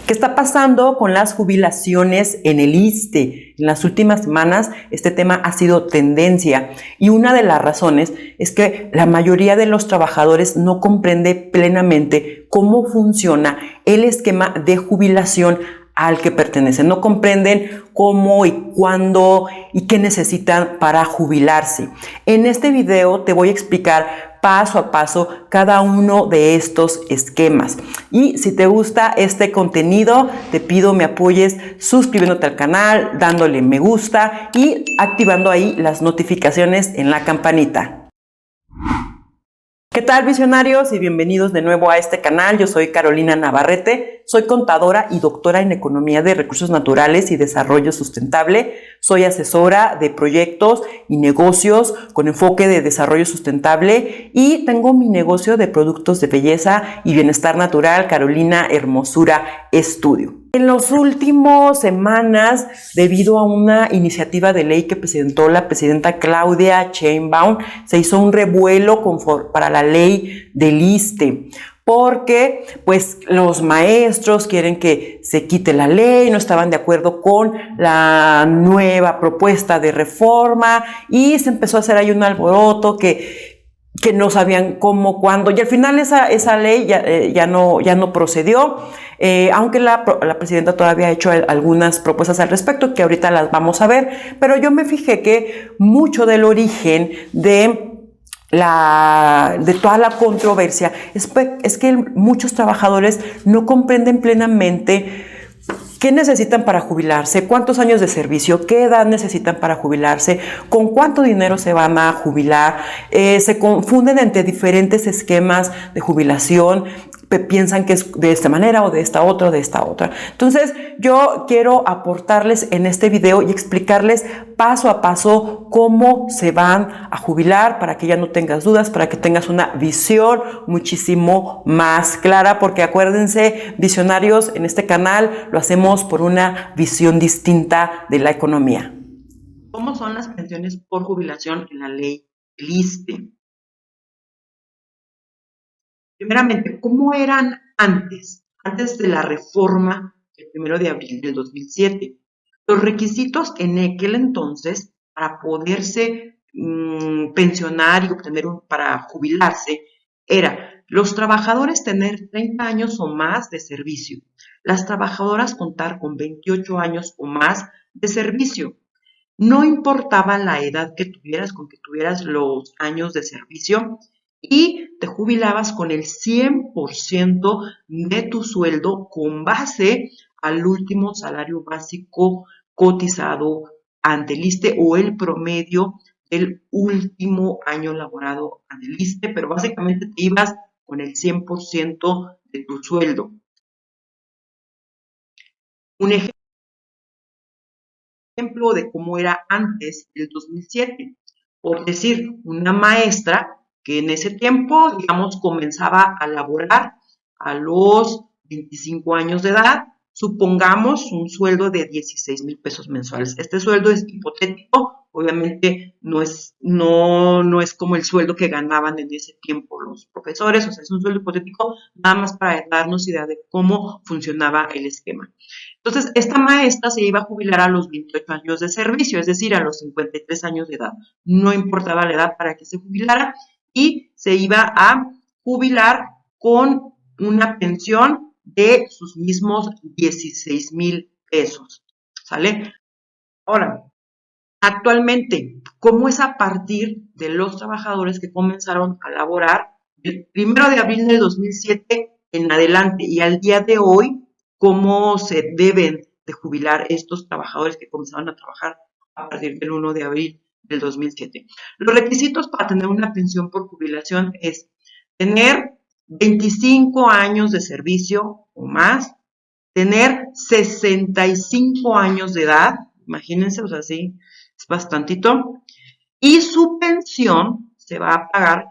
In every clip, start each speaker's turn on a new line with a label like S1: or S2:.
S1: ¿Qué está pasando con las jubilaciones en el ISSSTE? En las últimas semanas este tema ha sido tendencia y una de las razones es que la mayoría de los trabajadores no comprende plenamente cómo funciona el esquema de jubilación al que pertenecen. No comprenden cómo y cuándo y qué necesitan para jubilarse. En este video te voy a explicar paso a paso cada uno de estos esquemas. Y si te gusta este contenido, te pido me apoyes suscribiéndote al canal, dándole me gusta y activando ahí las notificaciones en la campanita. ¿Qué tal, visionarios? Y bienvenidos de nuevo a este canal. Yo soy Carolina Navarrete, soy contadora y doctora en Economía de Recursos Naturales y Desarrollo Sustentable. Soy asesora de proyectos y negocios con enfoque de desarrollo sustentable y tengo mi negocio de productos de belleza y bienestar natural, Carolina Hermosura Estudio. En las últimas semanas, debido a una iniciativa de ley que presentó la presidenta Claudia Sheinbaum, se hizo un revuelo para la ley del ISSSTE, porque pues los maestros quieren que se quite la ley, no estaban de acuerdo con la nueva propuesta de reforma y se empezó a hacer ahí un alboroto que no sabían cómo, cuándo, y al final esa ley ya no procedió, aunque la presidenta todavía ha hecho algunas propuestas al respecto, que ahorita las vamos a ver, pero yo me fijé que mucho del origen de toda la controversia es que muchos trabajadores no comprenden plenamente ¿qué necesitan para jubilarse? ¿Cuántos años de servicio? ¿Qué edad necesitan para jubilarse? ¿Con cuánto dinero se van a jubilar? Se confunden entre diferentes esquemas de jubilación, piensan que es de esta manera o de esta otra o de esta otra. Entonces, yo quiero aportarles en este video y explicarles paso a paso cómo se van a jubilar para que ya no tengas dudas, para que tengas una visión muchísimo más clara, porque acuérdense, visionarios, en este canal lo hacemos por una visión distinta de la economía. ¿Cómo son las pensiones por jubilación en la ley ISSSTE? Primeramente, ¿cómo eran antes de la reforma del 1 de abril del 2007? Los requisitos en aquel entonces para poderse pensionar y obtener para jubilarse era los trabajadores tener 30 años o más de servicio, las trabajadoras contar con 28 años o más de servicio. No importaba la edad que tuvieras, con que tuvieras los años de servicio, y te jubilabas con el 100% de tu sueldo con base al último salario básico cotizado ante el ISSSTE o el promedio del último año laborado ante el ISSSTE, pero básicamente te ibas con el 100% de tu sueldo. Un ejemplo de cómo era antes del 2007, por decir, una maestra que en ese tiempo, digamos, comenzaba a laborar a los 25 años de edad, supongamos un sueldo de 16,000 pesos mensuales. Este sueldo es hipotético, obviamente no es como el sueldo que ganaban en ese tiempo los profesores, o sea, es un sueldo hipotético nada más para darnos idea de cómo funcionaba el esquema. Entonces, esta maestra se iba a jubilar a los 28 años de servicio, es decir, a los 53 años de edad. No importaba la edad para que se jubilara y se iba a jubilar con una pensión de sus mismos 16,000 pesos. ¿Sale? Ahora, actualmente, ¿cómo es a partir de los trabajadores que comenzaron a laborar el 1 de abril del 2007 en adelante y al día de hoy? ¿Cómo se deben de jubilar estos trabajadores que comenzaron a trabajar a partir del 1 de abril del 2007? Los requisitos para tener una pensión por jubilación es tener 25 años de servicio o más, tener 65 años de edad, imagínense, o sea, sí, es bastantito, y su pensión se va a pagar,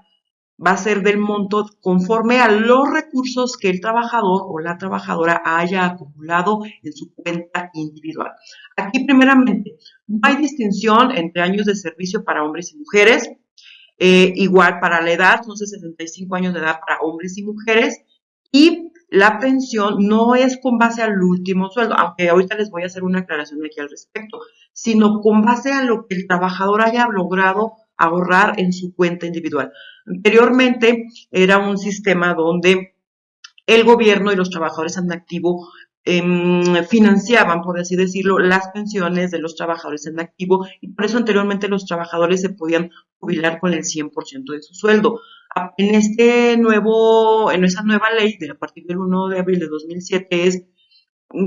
S1: va a ser del monto conforme a los recursos que el trabajador o la trabajadora haya acumulado en su cuenta individual. Aquí, primeramente, no hay distinción entre años de servicio para hombres y mujeres. Igual para la edad, son 65 años de edad para hombres y mujeres. Y la pensión no es con base al último sueldo, aunque ahorita les voy a hacer una aclaración aquí al respecto, sino con base a lo que el trabajador haya logrado ahorrar en su cuenta individual. Anteriormente era un sistema donde el gobierno y los trabajadores en activo financiaban, por así decirlo, las pensiones de los trabajadores en activo y por eso anteriormente los trabajadores se podían jubilar con el 100% de su sueldo. En esa nueva ley, de a partir del 1 de abril de 2007, es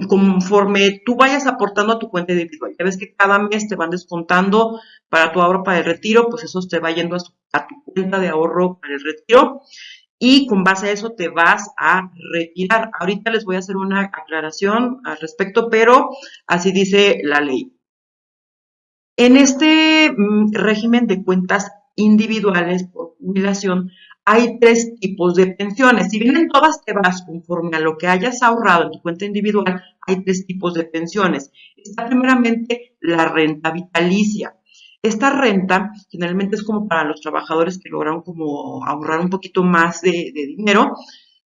S1: conforme tú vayas aportando a tu cuenta individual. Ya ves que cada mes te van descontando para tu ahorro para el retiro, pues eso te va yendo a tu cuenta de ahorro para el retiro y con base a eso te vas a retirar. Ahorita les voy a hacer una aclaración al respecto, pero así dice la ley. En este régimen de cuentas individuales por jubilación hay 3 tipos de pensiones. Si bien en todas te vas conforme a lo que hayas ahorrado en tu cuenta individual, hay 3 tipos de pensiones. Está primeramente la renta vitalicia. Esta renta generalmente es como para los trabajadores que lograron como ahorrar un poquito más de dinero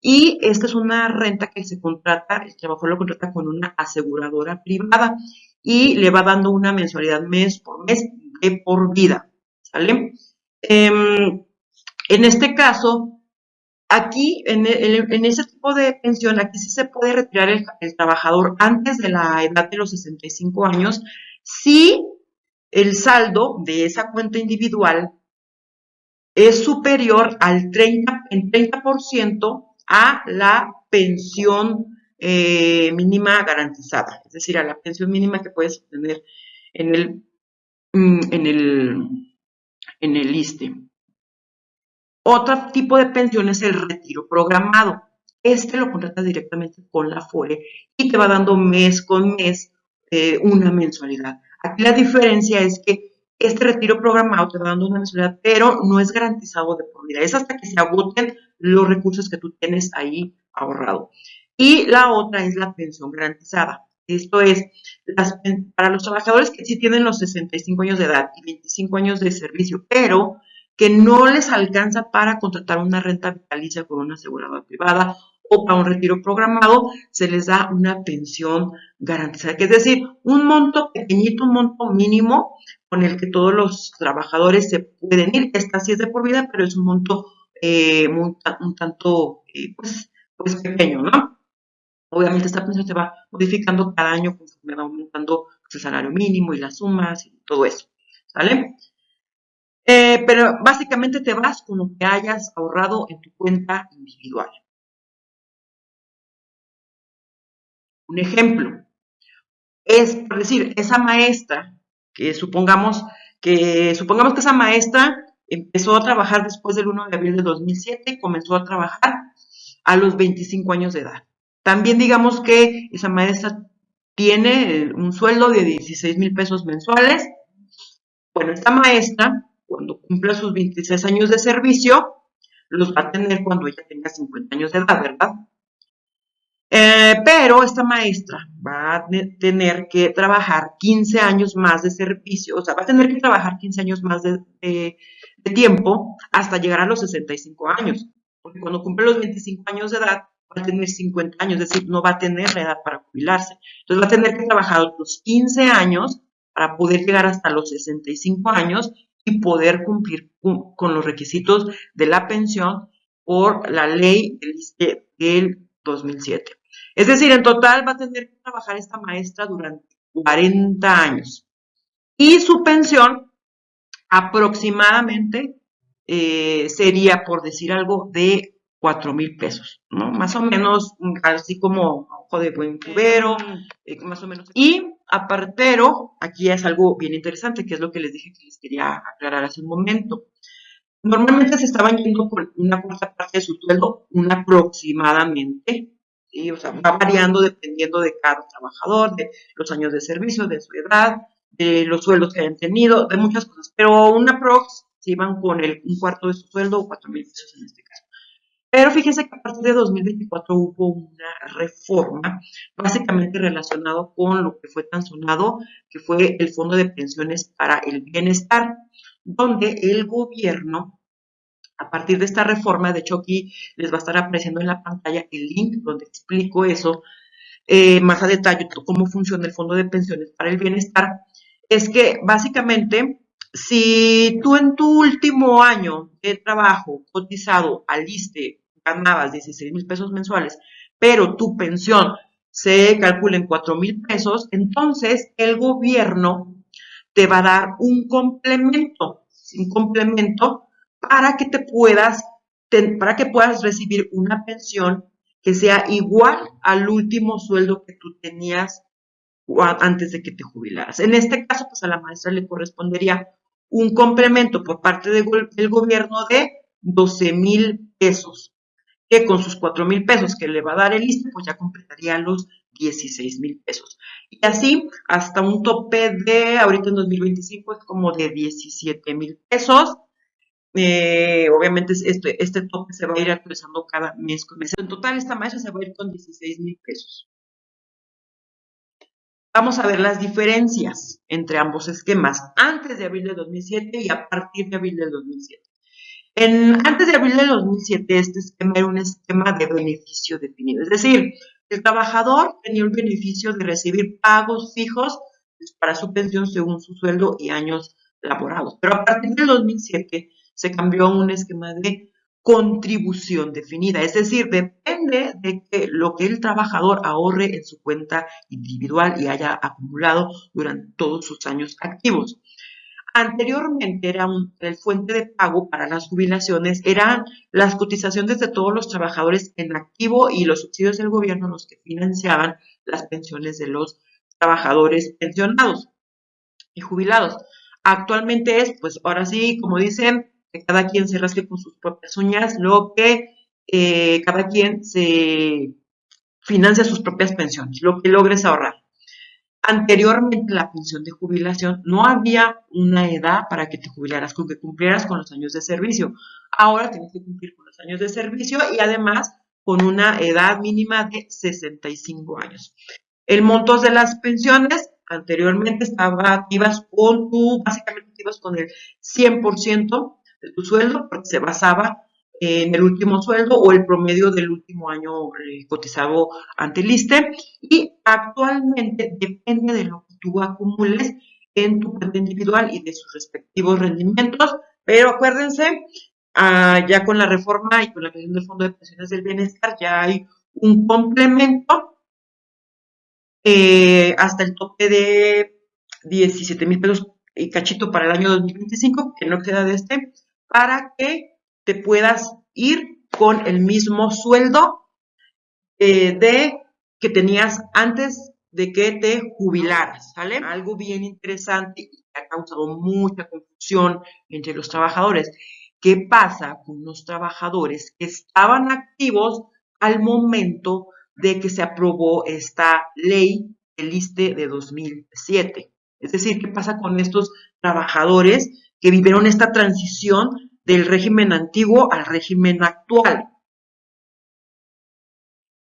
S1: y esta es una renta que se contrata, el trabajador lo contrata con una aseguradora privada y le va dando una mensualidad mes por mes de por vida, ¿sale? En este caso, aquí, en ese tipo de pensión, aquí sí se puede retirar el trabajador antes de la edad de los 65 años si el saldo de esa cuenta individual es superior al 30% a la pensión mínima garantizada, es decir, a la pensión mínima que puedes obtener en el, en el, en el ISSSTE. Otro tipo de pensión es el retiro programado. Este lo contratas directamente con la FORE y te va dando mes con mes una mensualidad. Aquí la diferencia es que este retiro programado te va dando una mensualidad, pero no es garantizado de por vida. Es hasta que se agoten los recursos que tú tienes ahí ahorrado. Y la otra es la pensión garantizada. Esto es, para los trabajadores que sí tienen los 65 años de edad y 25 años de servicio, pero que no les alcanza para contratar una renta vitalicia con una aseguradora privada o para un retiro programado, se les da una pensión garantizada, que es decir, un monto pequeñito, un monto mínimo con el que todos los trabajadores se pueden ir. Esta sí es de por vida, pero es un monto un tanto pues pequeño, ¿no? Obviamente esta pensión se va modificando cada año conforme va aumentando el salario mínimo y las sumas y todo eso, ¿sale? Pero básicamente te vas con lo que hayas ahorrado en tu cuenta individual. Un ejemplo es, por decir, esa maestra, supongamos que esa maestra empezó a trabajar después del 1 de abril de 2007 y comenzó a trabajar a los 25 años de edad. También digamos que esa maestra tiene un sueldo de 16,000 pesos mensuales. Bueno, esta maestra, cuando cumpla sus 26 años de servicio, los va a tener cuando ella tenga 50 años de edad, ¿verdad? Pero esta maestra va a tener que trabajar 15 años más de servicio, o sea, va a tener que trabajar 15 años más de tiempo hasta llegar a los 65 años, porque cuando cumple los 25 años de edad va a tener 50 años, es decir, no va a tener la edad para jubilarse. Entonces va a tener que trabajar otros 15 años para poder llegar hasta los 65 años y poder cumplir con los requisitos de la pensión por la ley del 2007. Es decir, en total va a tener que trabajar esta maestra durante 40 años. Y su pensión aproximadamente sería, por decir algo, de 4,000 pesos, ¿no? Más o menos, así como ojo de buen cubero, más o menos. Y aparte, pero aquí es algo bien interesante, que es lo que les dije que les quería aclarar hace un momento. Normalmente se estaban yendo con una cuarta parte de su sueldo, una aproximadamente, ¿sí? O sea, va variando dependiendo de cada trabajador, de los años de servicio, de su edad, de los sueldos que hayan tenido, de muchas cosas. Pero una prox se iban con un cuarto de su sueldo o 4,000 pesos en este caso. Pero fíjense que a partir de 2024 hubo una reforma básicamente relacionado con lo que fue tan sonado, que fue el Fondo de Pensiones para el Bienestar, donde el gobierno A partir de esta reforma, de hecho aquí les va a estar apareciendo en la pantalla el link donde explico eso más a detalle cómo funciona el Fondo de Pensiones para el Bienestar, es que básicamente si tú en tu último año de trabajo cotizado al ISSSTE ganabas 16,000 pesos mensuales, pero tu pensión se calcula en 4,000 pesos, entonces el gobierno te va a dar un complemento para que para que puedas recibir una pensión que sea igual al último sueldo que tú tenías antes de que te jubilaras. En este caso, pues a la maestra le correspondería un complemento por parte del gobierno de 12,000 pesos, que con sus 4,000 pesos que le va a dar el ISSSTE, pues ya completaría los 16,000 pesos. Y así hasta un tope de, ahorita en 2025 es como de 17,000 pesos. Obviamente este tope se va a ir actualizando cada mes con mes. En total esta maestra se va a ir con 16,000 pesos. Vamos a ver las diferencias entre ambos esquemas, antes de abril de 2007 y a partir de abril del 2007. Antes de abril del 2007, este esquema era un esquema de beneficio definido, es decir, el trabajador tenía el beneficio de recibir pagos fijos para su pensión según su sueldo y años laborados. Pero a partir del 2007 se cambió a un esquema de contribución definida, es decir, depende de que lo que el trabajador ahorre en su cuenta individual y haya acumulado durante todos sus años activos. Anteriormente el fuente de pago para las jubilaciones eran las cotizaciones de todos los trabajadores en activo y los subsidios del gobierno los que financiaban las pensiones de los trabajadores pensionados y jubilados. Actualmente es, pues ahora sí, como dicen, que cada quien se rasque con sus propias uñas, lo que cada quien se financia sus propias pensiones, lo que logres ahorrar. Anteriormente, la pensión de jubilación no había una edad para que te jubilaras, con que cumplieras con los años de servicio. Ahora tienes que cumplir con los años de servicio y además con una edad mínima de 65 años. El monto de las pensiones, anteriormente básicamente ibas con el 100% de tu sueldo, porque se basaba en el último sueldo o el promedio del último año cotizado ante el ISSSTE, y actualmente depende de lo que tú acumules en tu cuenta individual y de sus respectivos rendimientos, pero acuérdense, ya con la reforma y con la creación del Fondo de Pensiones del Bienestar ya hay un complemento hasta el tope de 17,000 pesos y cachito para el año 2025, que no queda de para que te puedas ir con el mismo sueldo que tenías antes de que te jubilaras, ¿sale? Algo bien interesante y que ha causado mucha confusión entre los trabajadores. ¿Qué pasa con los trabajadores que estaban activos al momento de que se aprobó esta ley del ISSSTE de 2007? Es decir, ¿qué pasa con estos trabajadores que vivieron esta transición del régimen antiguo al régimen actual?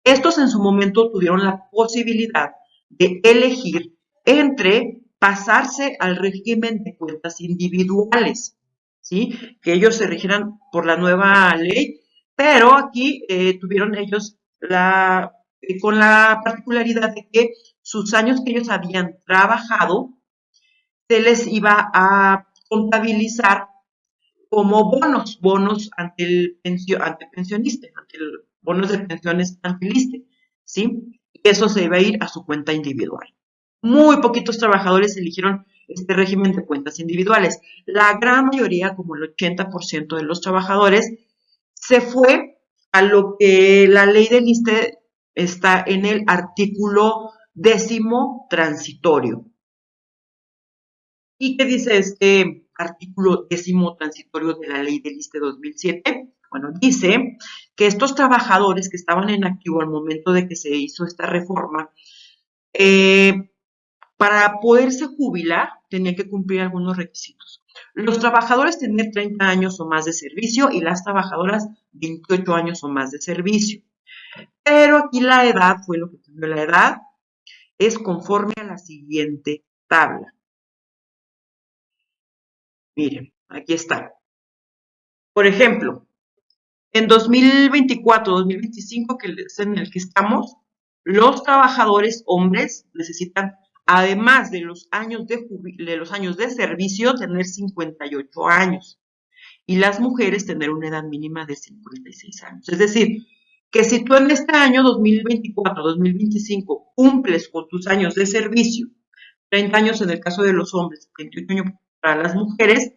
S1: Estos en su momento tuvieron la posibilidad de elegir entre pasarse al régimen de cuentas individuales, ¿sí? Que ellos se regieran por la nueva ley, pero aquí tuvieron ellos con la particularidad de que sus años que ellos habían trabajado se les iba a contabilizar como bonos ante el pensionista, ante el bonos de pensiones ante el ISSSTE, ¿sí? Y eso se iba a ir a su cuenta individual. Muy poquitos trabajadores eligieron este régimen de cuentas individuales. La gran mayoría, como el 80% de los trabajadores, se fue a lo que la ley del ISSSTE está en el artículo 10º transitorio. ¿Y qué dice este artículo 10º transitorio de la ley del ISSSTE 2007? Bueno, dice que estos trabajadores que estaban en activo al momento de que se hizo esta reforma, para poderse jubilar tenían que cumplir algunos requisitos. Los trabajadores tenían 30 años o más de servicio y las trabajadoras 28 años o más de servicio. Pero aquí la edad fue lo que cambió. La edad es conforme a la siguiente tabla. Miren, aquí está. Por ejemplo, En 2024, 2025, que es en el que estamos, los trabajadores hombres necesitan, además de los años de servicio, tener 58 años y las mujeres tener una edad mínima de 56 años. Es decir, que si tú en este año 2024, 2025 cumples con tus años de servicio, 30 años en el caso de los hombres, 28 años para las mujeres,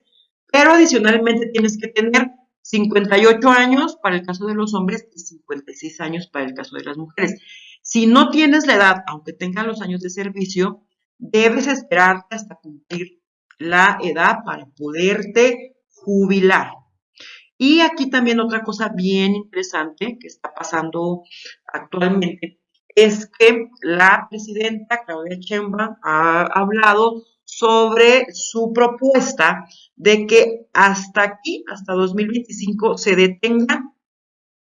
S1: pero adicionalmente tienes que tener 58 años para el caso de los hombres y 56 años para el caso de las mujeres. Si no tienes la edad, aunque tengas los años de servicio, debes esperarte hasta cumplir la edad para poderte jubilar. Y aquí también otra cosa bien interesante que está pasando actualmente es que la presidenta Claudia Sheinbaum ha hablado sobre su propuesta de que hasta aquí, hasta 2025, se detengan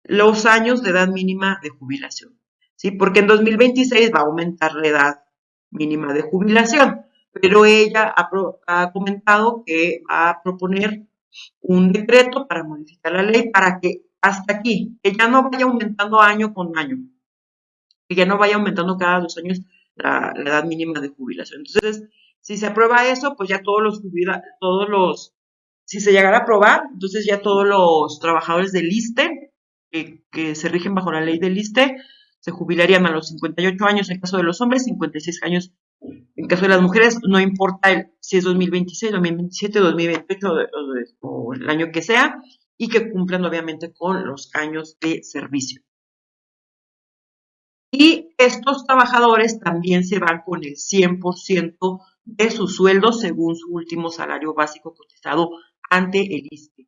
S1: los años de edad mínima de jubilación, ¿sí? Porque en 2026 va a aumentar la edad mínima de jubilación, pero ella ha comentado que va a proponer un decreto para modificar la ley para que hasta aquí, que ya no vaya aumentando año con año, que ya no vaya aumentando cada 2 años la edad mínima de jubilación. Entonces, si se aprueba eso, pues ya si se llegara a aprobar, entonces ya todos los trabajadores del ISSSTE, que se rigen bajo la ley del ISSSTE, se jubilarían a los 58 años en caso de los hombres, 56 años en caso de las mujeres, no importa si es 2026, 2027, 2028 o el año que sea, y que cumplan obviamente con los años de servicio. Y estos trabajadores también se van con el 100% de su sueldo según su último salario básico cotizado ante el ISSSTE.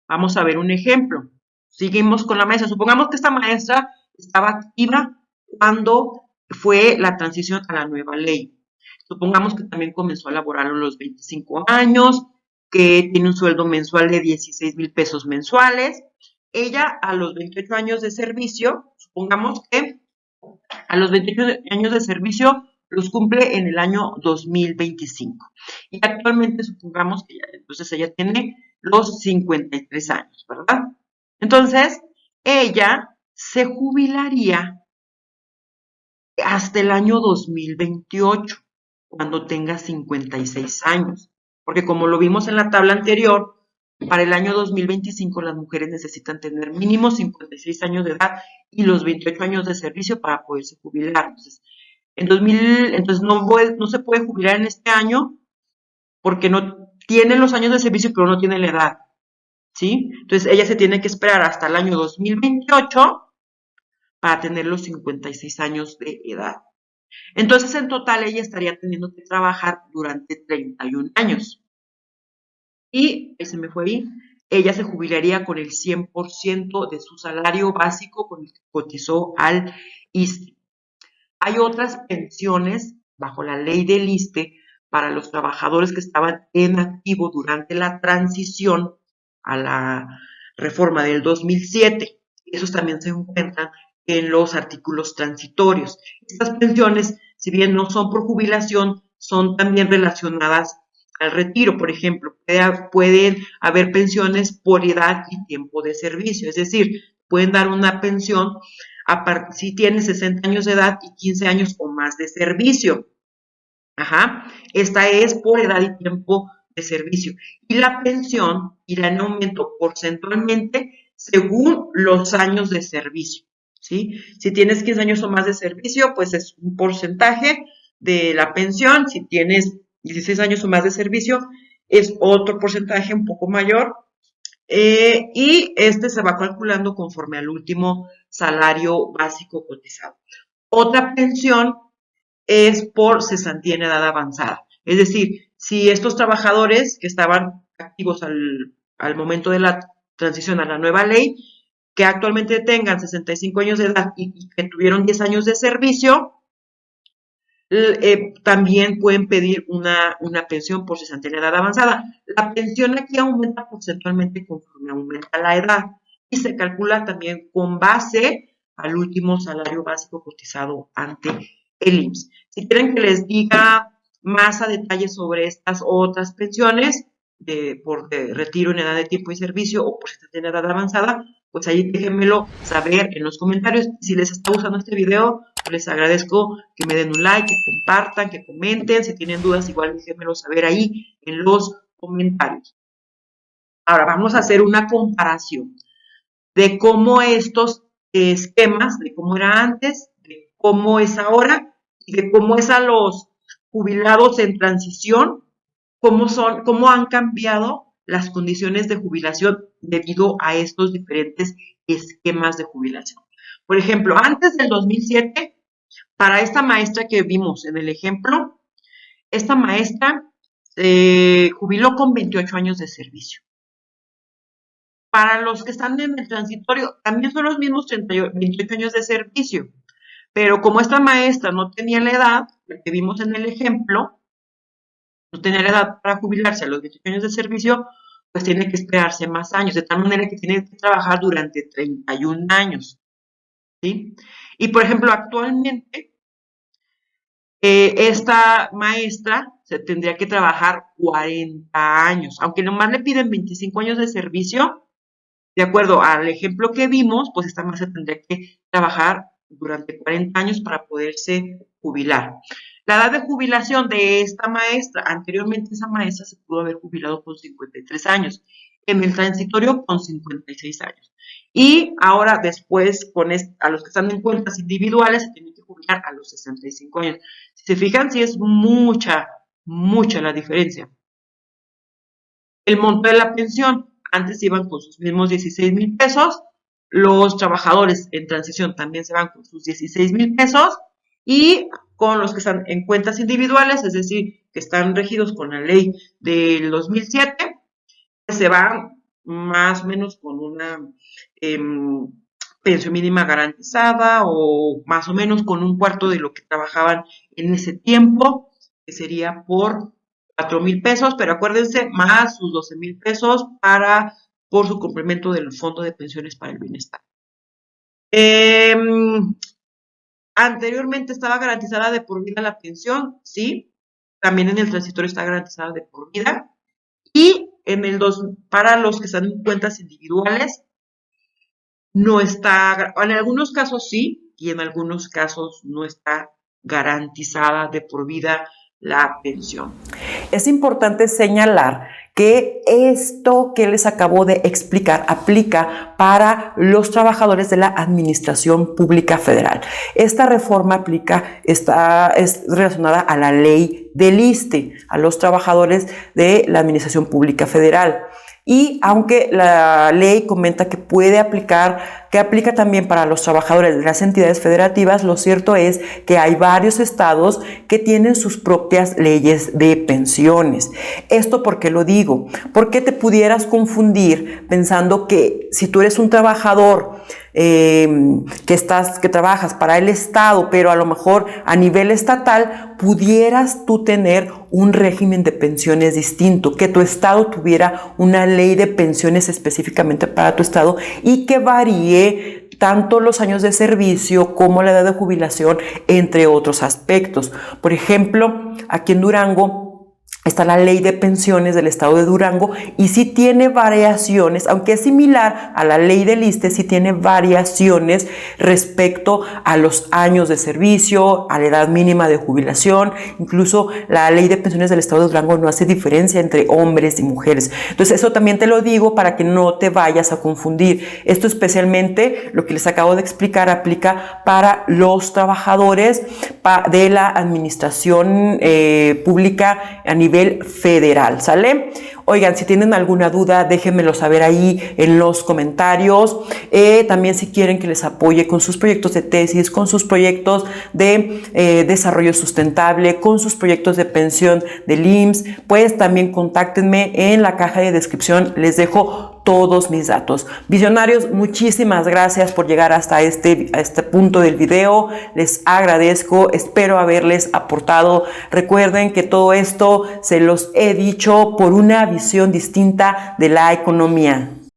S1: Vamos a ver un ejemplo. Seguimos con la maestra. Supongamos que esta maestra estaba activa cuando fue la transición a la nueva ley. Supongamos que también comenzó a laborar a los 25 años, que tiene un sueldo mensual de 16,000 pesos mensuales. Ella a los 28 años de servicio, supongamos que a los 28 años de servicio los cumple en el año 2025. Y actualmente supongamos que entonces ella tiene los 53 años, ¿verdad? Entonces, ella se jubilaría hasta el año 2028, cuando tenga 56 años. Porque como lo vimos en la tabla anterior, para el año 2025 las mujeres necesitan tener mínimo 56 años de edad y los 28 años de servicio para poderse jubilar. Entonces no se puede jubilar en este año porque no tiene los años de servicio, pero no tiene la edad, ¿sí? Entonces ella se tiene que esperar hasta el año 2028 para tener los 56 años de edad. Entonces, en total, ella estaría teniendo que trabajar durante 31 años. Y, se me fue ahí, ella se jubilaría con el 100% de su salario básico con el que cotizó al ISSSTE. Hay otras pensiones bajo la ley del ISSSTE para los trabajadores que estaban en activo durante la transición a la reforma del 2007. Esos también se encuentran en los artículos transitorios. Estas pensiones, si bien no son por jubilación, son también relacionadas al retiro. Por ejemplo, pueden haber pensiones por edad y tiempo de servicio, es decir, pueden dar una pensión si tienes 60 años de edad y 15 años o más de servicio. Esta es por edad y tiempo de servicio. Y la pensión irá en aumento porcentualmente según los años de servicio, ¿sí? Si tienes 15 años o más de servicio, pues es un porcentaje de la pensión. Si tienes 16 años o más de servicio, es otro porcentaje un poco mayor. Y este se va calculando conforme al último salario básico cotizado. Otra pensión es por cesantía en edad avanzada. Es decir, si estos trabajadores que estaban activos al momento de la transición a la nueva ley, que actualmente tengan 65 años de edad y que tuvieron 10 años de servicio, también pueden pedir una pensión por cesantía en edad avanzada. La pensión aquí aumenta porcentualmente conforme aumenta la edad y se calcula también con base al último salario básico cotizado ante el IMSS. Si quieren que les diga más a detalle sobre estas otras pensiones, por retiro en edad de tiempo y servicio o por si están en edad avanzada, pues ahí déjenmelo saber en los comentarios. Si les está gustando este video, pues les agradezco que me den un like, que compartan, que comenten. Si tienen dudas, igual déjenmelo saber ahí en los comentarios. Ahora vamos a hacer una comparación de cómo estos esquemas, de cómo era antes, de cómo es ahora y de cómo es a los jubilados en transición, cómo han cambiado las condiciones de jubilación debido a estos diferentes esquemas de jubilación. Por ejemplo, antes del 2007, para esta maestra que vimos en el ejemplo, esta maestra se jubiló con 28 años de servicio. Para los que están en el transitorio, también son los mismos 28 años de servicio. Pero como esta maestra no tenía la edad, la que vimos en el ejemplo, no tenía la edad para jubilarse a los 28 años de servicio, pues tiene que esperarse más años, de tal manera que tiene que trabajar durante 31 años. ¿Sí? Y por ejemplo, actualmente, esta maestra se tendría que trabajar 40 años, aunque nomás le piden 25 años de servicio. De acuerdo al ejemplo que vimos, pues esta maestra tendría que trabajar durante 40 años para poderse jubilar. La edad de jubilación de esta maestra, anteriormente esa maestra se pudo haber jubilado con 53 años, en el transitorio con 56 años. Y ahora después, a los que están en cuentas individuales, se tienen que jubilar a los 65 años. Si se fijan, sí es mucha la diferencia. El monto de la pensión. Antes iban con sus mismos 16,000 pesos, los trabajadores en transición también se van con sus 16,000 pesos y con los que están en cuentas individuales, es decir, que están regidos con la ley del 2007, se van más o menos con una pensión mínima garantizada o más o menos con un cuarto de lo que trabajaban en ese tiempo, que sería por 4,000 pesos, pero acuérdense, más sus 12,000 pesos por su complemento del Fondo de Pensiones para el Bienestar. Anteriormente estaba garantizada de por vida la pensión, sí, también en el transitorio está garantizada de por vida, y para los que están en cuentas individuales, no está, en algunos casos sí, y en algunos casos no está garantizada de por vida la pensión. Es importante señalar que esto que les acabo de explicar aplica para los trabajadores de la Administración Pública Federal. Esta reforma es relacionada a la ley del ISSSTE, a los trabajadores de la Administración Pública Federal. Y aunque la ley comenta que que aplica también para los trabajadores de las entidades federativas, lo cierto es que hay varios estados que tienen sus propias leyes de pensiones. ¿Esto por qué lo digo? Porque te pudieras confundir pensando que si tú eres un trabajador que trabajas para el Estado, pero a lo mejor a nivel estatal, pudieras tú tener un régimen de pensiones distinto, que tu Estado tuviera una ley de pensiones específicamente para tu Estado y que varíe tanto los años de servicio como la edad de jubilación, entre otros aspectos. Por ejemplo, aquí en Durango está la ley de pensiones del estado de Durango y sí tiene variaciones, aunque es similar a la ley del ISSSTE, sí tiene variaciones respecto a los años de servicio, a la edad mínima de jubilación. Incluso la ley de pensiones del estado de Durango no hace diferencia entre hombres y mujeres. Entonces eso también te lo digo para que no te vayas a confundir. Esto especialmente, lo que les acabo de explicar, aplica para los trabajadores de la administración pública a nivel federal, ¿sale? Oigan, si tienen alguna duda, déjenmelo saber ahí en los comentarios. También si quieren que les apoye con sus proyectos de tesis, con sus proyectos de desarrollo sustentable, con sus proyectos de pensión del IMSS, pues también contáctenme en la caja de descripción. Les dejo todos mis datos. Visionarios, muchísimas gracias por llegar hasta este punto del video. Les agradezco, espero haberles aportado. Recuerden que todo esto se los he dicho por una visión distinta de la economía.